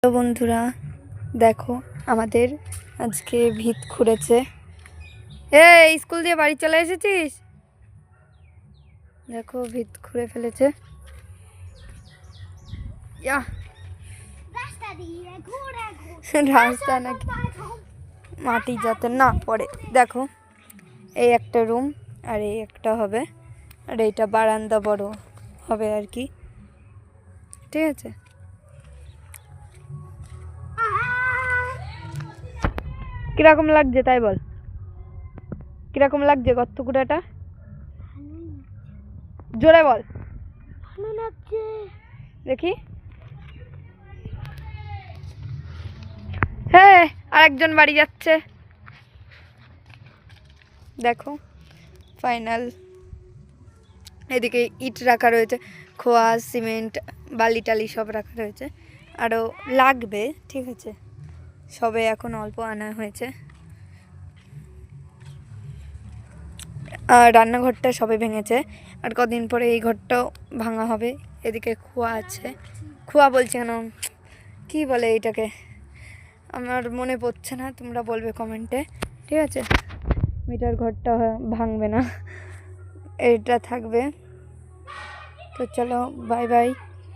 তো বন্ধুরা দেখো আমাদের আজকে ভিত খুঁড়েছে। এই স্কুল দিয়ে বাড়ি চলে এসেছিস? দেখো ভিত খুঁড়ে ফেলেছে। রাস্তা নাকি মাটি যাতে না পড়ে। দেখো এই একটা রুম আর এই একটা হবে, আর এইটা বারান্দা বড় হবে আর কি। ঠিক আছে, কিরকম লাগছে তাই বল, কিরকম লাগছে গর্ত কুড়াটা? জোরে বল। ভালো লাগছে। দেখি। হ্যাঁ, আরেকজন বাড়ি যাচ্ছে। দেখো ফাইনাল। এদিকে ইট রাখা রয়েছে, খোয়া সিমেন্ট বালি টালি সব রাখা রয়েছে, আরও লাগবে। ঠিক আছে, সবে এখন অল্প আনা হয়েছে। আর রান্নাঘরটা সবে ভেঙেছে, আর কদিন পরে এই ঘরটাও ভাঙা হবে। এদিকে খোয়া আছে, খোয়া বলছে কেন, কী বলে এইটাকে আমার মনে পড়ছে না, তোমরা বলবে কমেন্টে। ঠিক আছে, মিটার ঘরটা ভাঙবে না, এইটা থাকবে। তো চলো বাই বাই।